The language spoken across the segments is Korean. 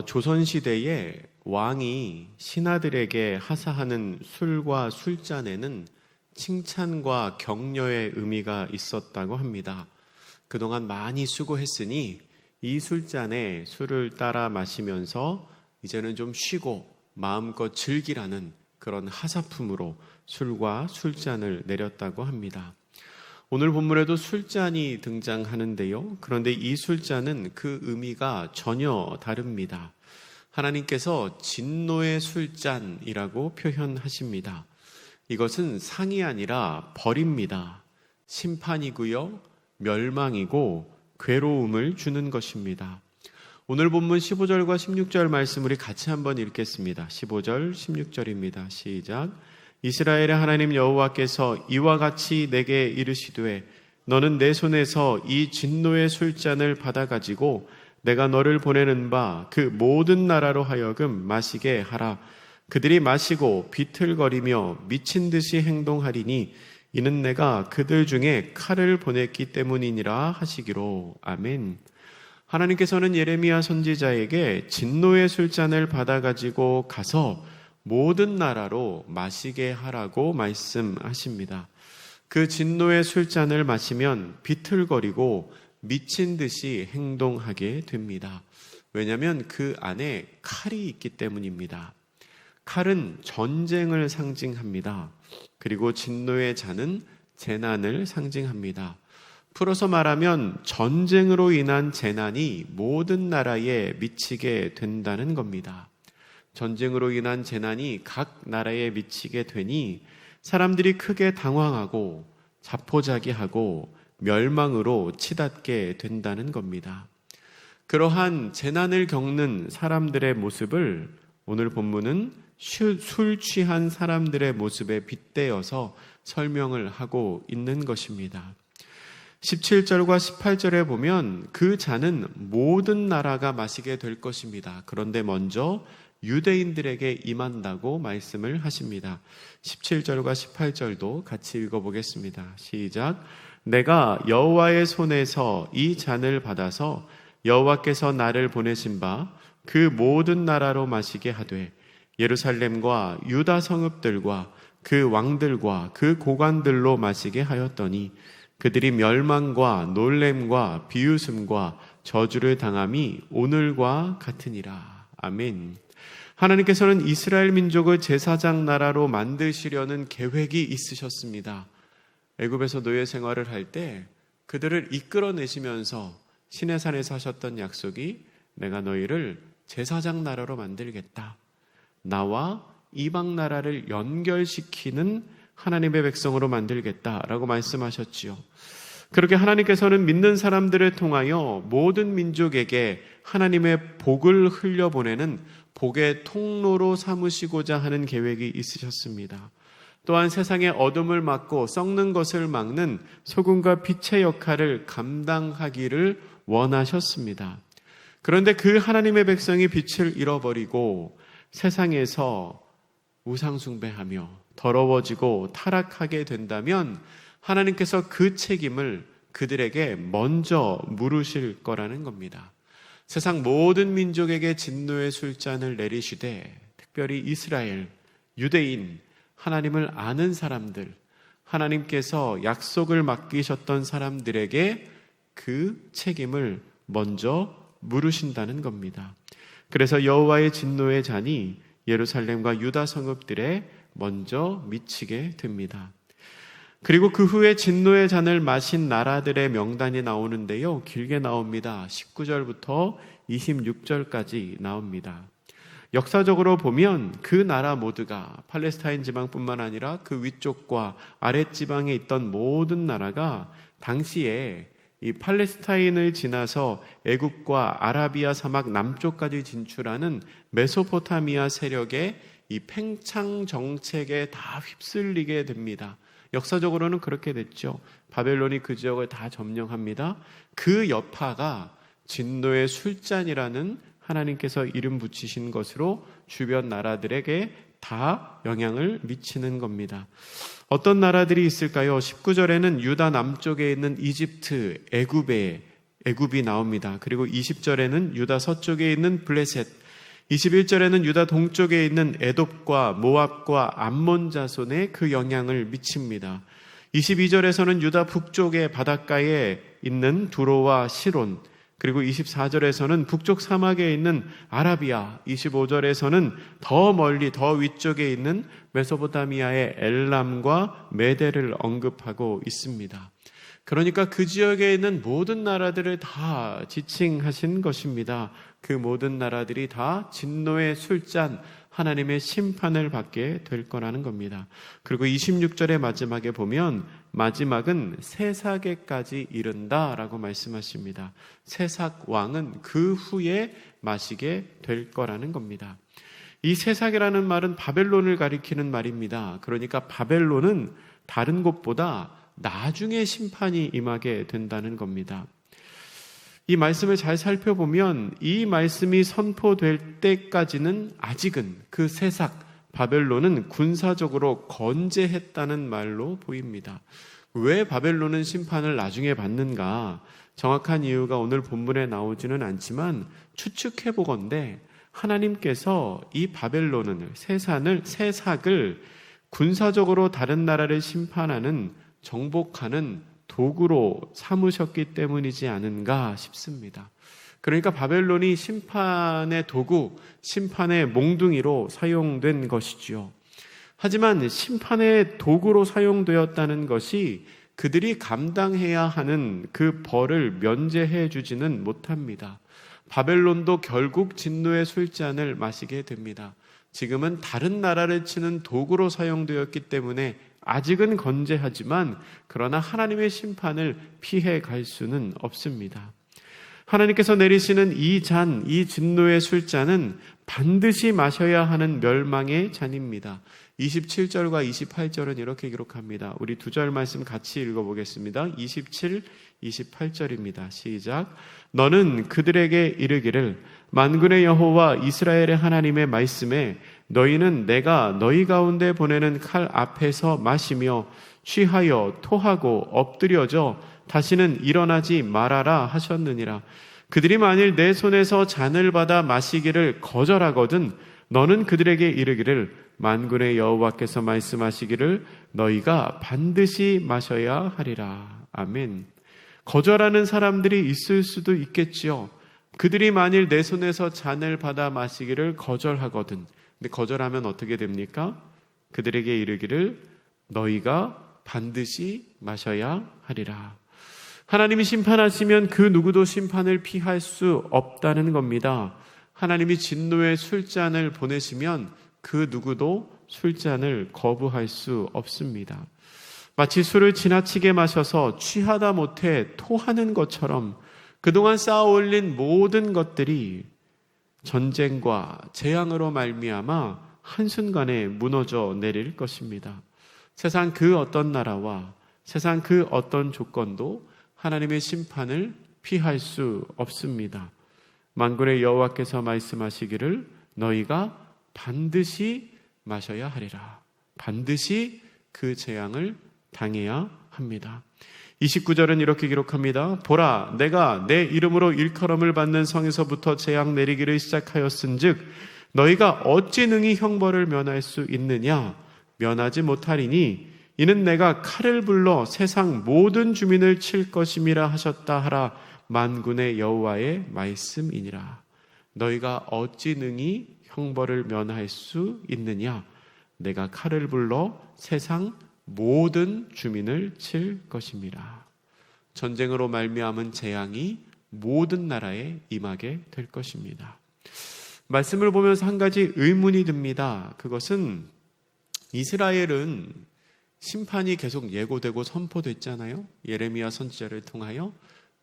조선시대에 왕이 신하들에게 하사하는 술과 술잔에는 칭찬과 격려의 의미가 있었다고 합니다. 그동안 많이 수고했으니 이 술잔에 술을 따라 마시면서 이제는 좀 쉬고 마음껏 즐기라는 그런 하사품으로 술과 술잔을 내렸다고 합니다. 오늘 본문에도 술잔이 등장하는데요. 그런데 이 술잔은 그 의미가 전혀 다릅니다. 하나님께서 진노의 술잔이라고 표현하십니다. 이것은 상이 아니라 벌입니다. 심판이고요, 멸망이고 괴로움을 주는 것입니다. 오늘 본문 15절과 16절 말씀 우리 같이 한번 읽겠습니다. 15절, 16절입니다. 시작. 이스라엘의 하나님 여호와께서 이와 같이 내게 이르시되 너는 내 손에서 이 진노의 술잔을 받아가지고 내가 너를 보내는 바 그 모든 나라로 하여금 마시게 하라. 그들이 마시고 비틀거리며 미친 듯이 행동하리니 이는 내가 그들 중에 칼을 보냈기 때문이니라 하시기로. 아멘. 하나님께서는 예레미야 선지자에게 진노의 술잔을 받아가지고 가서 모든 나라로 마시게 하라고 말씀하십니다. 그 진노의 술잔을 마시면 비틀거리고 미친 듯이 행동하게 됩니다. 왜냐하면 그 안에 칼이 있기 때문입니다. 칼은 전쟁을 상징합니다. 그리고 진노의 잔은 재난을 상징합니다. 풀어서 말하면 전쟁으로 인한 재난이 모든 나라에 미치게 된다는 겁니다. 전쟁으로 인한 재난이 각 나라에 미치게 되니 사람들이 크게 당황하고 자포자기하고 멸망으로 치닫게 된다는 겁니다. 그러한 재난을 겪는 사람들의 모습을 오늘 본문은 술 취한 사람들의 모습에 빗대어서 설명을 하고 있는 것입니다. 17절과 18절에 보면 그 잔은 모든 나라가 마시게 될 것입니다. 그런데 먼저 유대인들에게 임한다고 말씀을 하십니다. 17절과 18절도 같이 읽어보겠습니다. 시작. 내가 여호와의 손에서 이 잔을 받아서 여호와께서 나를 보내신 바 그 모든 나라로 마시게 하되 예루살렘과 유다 성읍들과 그 왕들과 그 고관들로 마시게 하였더니 그들이 멸망과 놀램과 비웃음과 저주를 당함이 오늘과 같으니라. 아멘. 하나님께서는 이스라엘 민족을 제사장 나라로 만드시려는 계획이 있으셨습니다. 애굽에서 노예 생활을 할 때 그들을 이끌어내시면서 시내산에서 하셨던 약속이 내가 너희를 제사장 나라로 만들겠다. 나와 이방 나라를 연결시키는 하나님의 백성으로 만들겠다라고 말씀하셨지요. 그렇게 하나님께서는 믿는 사람들을 통하여 모든 민족에게 하나님의 복을 흘려보내는 복의 통로로 삼으시고자 하는 계획이 있으셨습니다. 또한 세상의 어둠을 막고 썩는 것을 막는 소금과 빛의 역할을 감당하기를 원하셨습니다. 그런데 그 하나님의 백성이 빛을 잃어버리고 세상에서 우상숭배하며 더러워지고 타락하게 된다면 하나님께서 그 책임을 그들에게 먼저 물으실 거라는 겁니다. 세상 모든 민족에게 진노의 술잔을 내리시되 특별히 이스라엘, 유대인, 하나님을 아는 사람들, 하나님께서 약속을 맡기셨던 사람들에게 그 책임을 먼저 물으신다는 겁니다. 그래서 여호와의 진노의 잔이 예루살렘과 유다 성읍들에 먼저 미치게 됩니다. 그리고 그 후에 진노의 잔을 마신 나라들의 명단이 나오는데요. 길게 나옵니다. 19절부터 26절까지 나옵니다. 역사적으로 보면 그 나라 모두가 팔레스타인 지방뿐만 아니라 그 위쪽과 아랫지방에 있던 모든 나라가 당시에 이 팔레스타인을 지나서 애굽과 아라비아 사막 남쪽까지 진출하는 메소포타미아 세력의 이 팽창 정책에 다 휩쓸리게 됩니다. 역사적으로는 그렇게 됐죠. 바벨론이 그 지역을 다 점령합니다. 그 여파가 진노의 술잔이라는 하나님께서 이름 붙이신 것으로 주변 나라들에게 다 영향을 미치는 겁니다. 어떤 나라들이 있을까요? 19절에는 유다 남쪽에 있는 이집트, 애굽이 나옵니다. 그리고 20절에는 유다 서쪽에 있는 블레셋, 21절에는 유다 동쪽에 있는 에돔과 모압과 암몬 자손에 그 영향을 미칩니다. 22절에서는 유다 북쪽의 바닷가에 있는 두로와 시론, 그리고 24절에서는 북쪽 사막에 있는 아라비아, 25절에서는 더 멀리 더 위쪽에 있는 메소포타미아의 엘람과 메대를 언급하고 있습니다. 그러니까 그 지역에 있는 모든 나라들을 다 지칭하신 것입니다. 그 모든 나라들이 다 진노의 술잔, 하나님의 심판을 받게 될 거라는 겁니다. 그리고 26절의 마지막에 보면 마지막은 세사계까지 이른다라고 말씀하십니다. 세삭 왕은 그 후에 마시게 될 거라는 겁니다. 이 세삭이라는 말은 바벨론을 가리키는 말입니다. 그러니까 바벨론은 다른 곳보다 나중에 심판이 임하게 된다는 겁니다. 이 말씀을 잘 살펴보면 이 말씀이 선포될 때까지는 아직은 그 세삭 바벨론은 군사적으로 건재했다는 말로 보입니다. 왜 바벨론은 심판을 나중에 받는가? 정확한 이유가 오늘 본문에 나오지는 않지만 추측해 보건대 하나님께서 이 바벨론을 세삭을 군사적으로 다른 나라를 심판하는 정복하는 도구로 삼으셨기 때문이지 않은가 싶습니다. 그러니까 바벨론이 심판의 도구, 심판의 몽둥이로 사용된 것이지요. 하지만 심판의 도구로 사용되었다는 것이 그들이 감당해야 하는 그 벌을 면제해 주지는 못합니다. 바벨론도 결국 진노의 술잔을 마시게 됩니다. 지금은 다른 나라를 치는 도구로 사용되었기 때문에 아직은 건재하지만 그러나 하나님의 심판을 피해 갈 수는 없습니다. 하나님께서 내리시는 이 진노의 술잔은 반드시 마셔야 하는 멸망의 잔입니다. 27절과 28절은 이렇게 기록합니다. 우리 두 절 말씀 같이 읽어보겠습니다. 27, 28절입니다. 시작. 너는 그들에게 이르기를 만군의 여호와 이스라엘의 하나님의 말씀에 너희는 내가 너희 가운데 보내는 칼 앞에서 마시며 취하여 토하고 엎드려져 다시는 일어나지 말아라 하셨느니라. 그들이 만일 내 손에서 잔을 받아 마시기를 거절하거든 너는 그들에게 이르기를 만군의 여호와께서 말씀하시기를 너희가 반드시 마셔야 하리라. 아멘. 거절하는 사람들이 있을 수도 있겠지요. 그들이 만일 내 손에서 잔을 받아 마시기를 거절하거든. 근데 거절하면 어떻게 됩니까? 그들에게 이르기를 너희가 반드시 마셔야 하리라. 하나님이 심판하시면 그 누구도 심판을 피할 수 없다는 겁니다. 하나님이 진노의 술잔을 보내시면 그 누구도 술잔을 거부할 수 없습니다. 마치 술을 지나치게 마셔서 취하다 못해 토하는 것처럼 그동안 쌓아 올린 모든 것들이 전쟁과 재앙으로 말미암아 한순간에 무너져 내릴 것입니다. 세상 그 어떤 나라와 세상 그 어떤 조건도 하나님의 심판을 피할 수 없습니다. 만군의 여호와께서 말씀하시기를 너희가 반드시 마셔야 하리라. 반드시 그 재앙을 당해야 합니다. 29절은 이렇게 기록합니다. 보라, 내가 내 이름으로 일컬음을 받는 성에서부터 재앙 내리기를 시작하였은즉 너희가 어찌 능히 형벌을 면할 수 있느냐? 면하지 못하리니 이는 내가 칼을 불러 세상 모든 주민을 칠 것임이라 하셨다 하라. 만군의 여호와의 말씀이니라. 너희가 어찌 능히 형벌을 면할 수 있느냐? 내가 칼을 불러 세상 모든 주민을 칠 것임이라. 전쟁으로 말미암은 재앙이 모든 나라에 임하게 될 것입니다. 말씀을 보면서 한 가지 의문이 듭니다. 그것은 이스라엘은 심판이 계속 예고되고 선포됐잖아요. 예레미야 선지자를 통하여.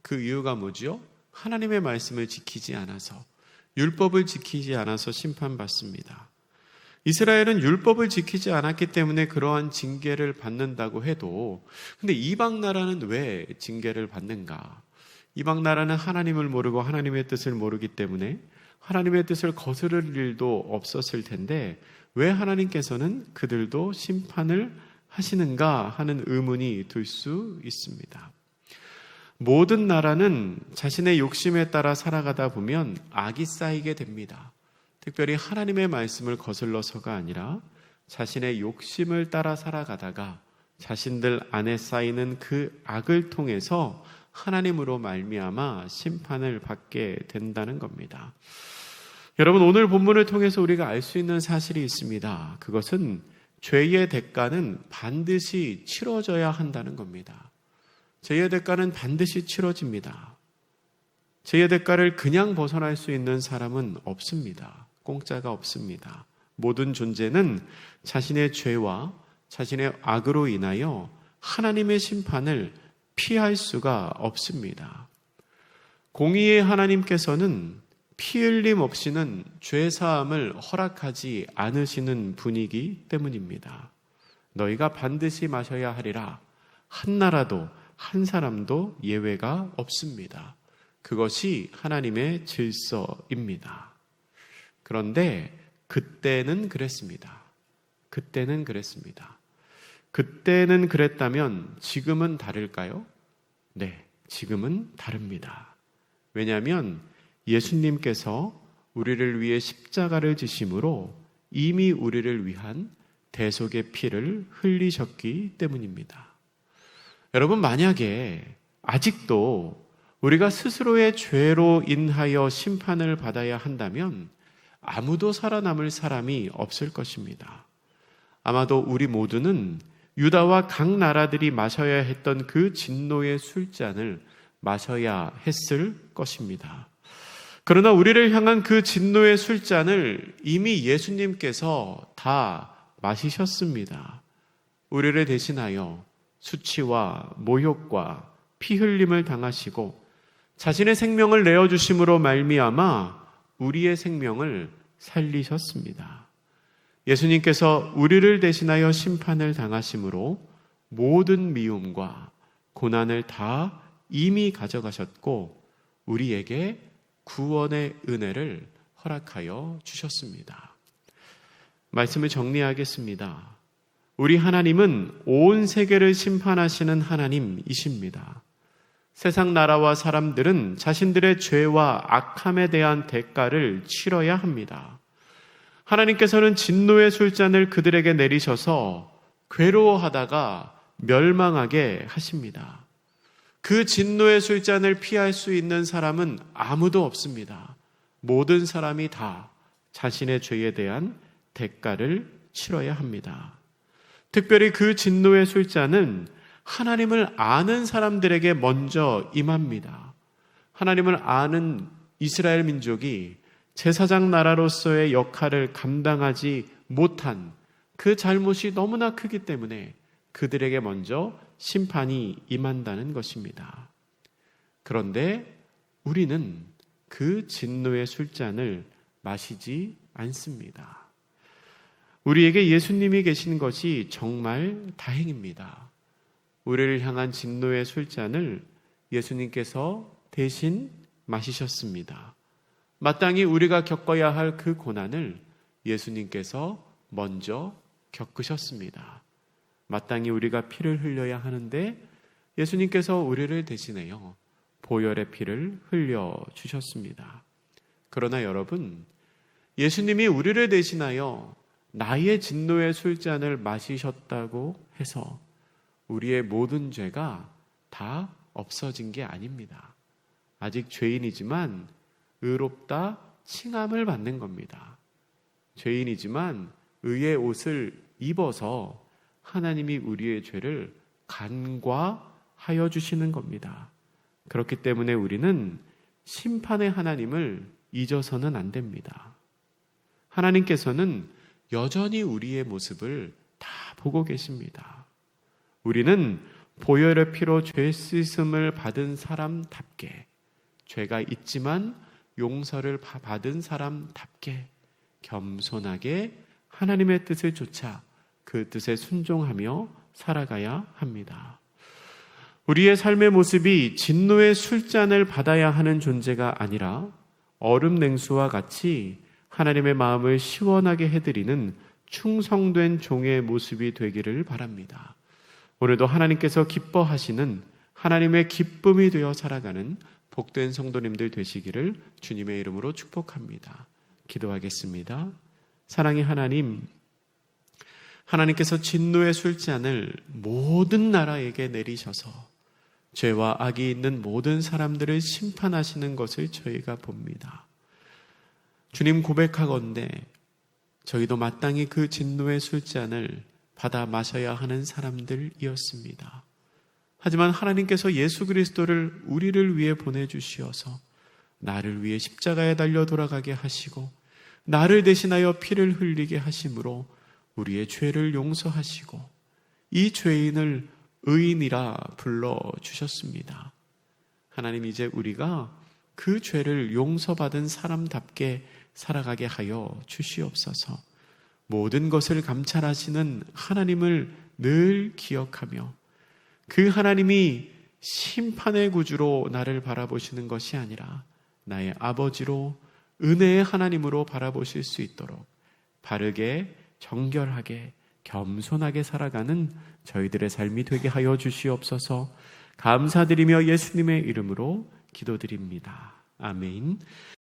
그 이유가 뭐지요? 하나님의 말씀을 지키지 않아서, 율법을 지키지 않아서 심판받습니다. 이스라엘은 율법을 지키지 않았기 때문에 그러한 징계를 받는다고 해도, 근데 이방 나라는 왜 징계를 받는가? 이방 나라는 하나님을 모르고 하나님의 뜻을 모르기 때문에 하나님의 뜻을 거스를 일도 없었을 텐데 왜 하나님께서는 그들도 심판을 하시는가 하는 의문이 들 수 있습니다. 모든 나라는 자신의 욕심에 따라 살아가다 보면 악이 쌓이게 됩니다. 특별히 하나님의 말씀을 거슬러서가 아니라 자신의 욕심을 따라 살아가다가 자신들 안에 쌓이는 그 악을 통해서 하나님으로 말미암아 심판을 받게 된다는 겁니다. 여러분, 오늘 본문을 통해서 우리가 알 수 있는 사실이 있습니다. 그것은 죄의 대가는 반드시 치러져야 한다는 겁니다. 죄의 대가는 반드시 치러집니다. 죄의 대가를 그냥 벗어날 수 있는 사람은 없습니다. 공짜가 없습니다. 모든 존재는 자신의 죄와 자신의 악으로 인하여 하나님의 심판을 피할 수가 없습니다. 공의의 하나님께서는 피 흘림 없이는 죄 사함을 허락하지 않으시는 분이기 때문입니다. 너희가 반드시 마셔야 하리라. 한 나라도 한 사람도 예외가 없습니다. 그것이 하나님의 질서입니다. 그런데 그때는 그랬습니다. 그때는 그랬다면 지금은 다를까요? 네, 지금은 다릅니다. 왜냐하면 예수님께서 우리를 위해 십자가를 지심으로 이미 우리를 위한 대속의 피를 흘리셨기 때문입니다. 여러분, 만약에 아직도 우리가 스스로의 죄로 인하여 심판을 받아야 한다면 아무도 살아남을 사람이 없을 것입니다. 아마도 우리 모두는 유다와 각 나라들이 마셔야 했던 그 진노의 술잔을 마셔야 했을 것입니다. 그러나 우리를 향한 그 진노의 술잔을 이미 예수님께서 다 마시셨습니다. 우리를 대신하여 수치와 모욕과 피 흘림을 당하시고 자신의 생명을 내어주심으로 말미암아 우리의 생명을 살리셨습니다. 예수님께서 우리를 대신하여 심판을 당하심으로 모든 미움과 고난을 다 이미 가져가셨고 우리에게 구원의 은혜를 허락하여 주셨습니다. 말씀을 정리하겠습니다. 우리 하나님은 온 세계를 심판하시는 하나님이십니다. 세상 나라와 사람들은 자신들의 죄와 악함에 대한 대가를 치러야 합니다. 하나님께서는 진노의 술잔을 그들에게 내리셔서 괴로워하다가 멸망하게 하십니다. 그 진노의 술잔을 피할 수 있는 사람은 아무도 없습니다. 모든 사람이 다 자신의 죄에 대한 대가를 치러야 합니다. 특별히 그 진노의 술잔은 하나님을 아는 사람들에게 먼저 임합니다. 하나님을 아는 이스라엘 민족이 제사장 나라로서의 역할을 감당하지 못한 그 잘못이 너무나 크기 때문에 그들에게 먼저 심판이 임한다는 것입니다. 그런데 우리는 그 진노의 술잔을 마시지 않습니다. 우리에게 예수님이 계신 것이 정말 다행입니다. 우리를 향한 진노의 술잔을 예수님께서 대신 마시셨습니다. 마땅히 우리가 겪어야 할 그 고난을 예수님께서 먼저 겪으셨습니다. 마땅히 우리가 피를 흘려야 하는데 예수님께서 우리를 대신하여 보혈의 피를 흘려주셨습니다. 그러나 여러분, 예수님이 우리를 대신하여 나의 진노의 술잔을 마시셨다고 해서 우리의 모든 죄가 다 없어진 게 아닙니다. 아직 죄인이지만 의롭다 칭함을 받는 겁니다. 죄인이지만 의의 옷을 입어서 하나님이 우리의 죄를 간과하여 주시는 겁니다. 그렇기 때문에 우리는 심판의 하나님을 잊어서는 안 됩니다. 하나님께서는 여전히 우리의 모습을 다 보고 계십니다. 우리는 보혈의 피로 죄 씻음을 받은 사람답게, 죄가 있지만 용서를 받은 사람답게 겸손하게 하나님의 뜻을 쫓아 그 뜻에 순종하며 살아가야 합니다. 우리의 삶의 모습이 진노의 술잔을 받아야 하는 존재가 아니라 얼음 냉수와 같이 하나님의 마음을 시원하게 해드리는 충성된 종의 모습이 되기를 바랍니다. 오늘도 하나님께서 기뻐하시는 하나님의 기쁨이 되어 살아가는 복된 성도님들 되시기를 주님의 이름으로 축복합니다. 기도하겠습니다. 사랑의 하나님, 하나님께서 진노의 술잔을 모든 나라에게 내리셔서 죄와 악이 있는 모든 사람들을 심판하시는 것을 저희가 봅니다. 주님, 고백하건대 저희도 마땅히 그 진노의 술잔을 받아 마셔야 하는 사람들이었습니다. 하지만 하나님께서 예수 그리스도를 우리를 위해 보내주시어서 나를 위해 십자가에 달려 돌아가게 하시고 나를 대신하여 피를 흘리게 하심으로 우리의 죄를 용서하시고 이 죄인을 의인이라 불러주셨습니다. 하나님, 이제 우리가 그 죄를 용서받은 사람답게 살아가게 하여 주시옵소서. 모든 것을 감찰하시는 하나님을 늘 기억하며 그 하나님이 심판의 구주로 나를 바라보시는 것이 아니라 나의 아버지로 은혜의 하나님으로 바라보실 수 있도록 바르게, 정결하게, 겸손하게 살아가는 저희들의 삶이 되게 하여 주시옵소서. 감사드리며 예수님의 이름으로 기도드립니다. 아멘.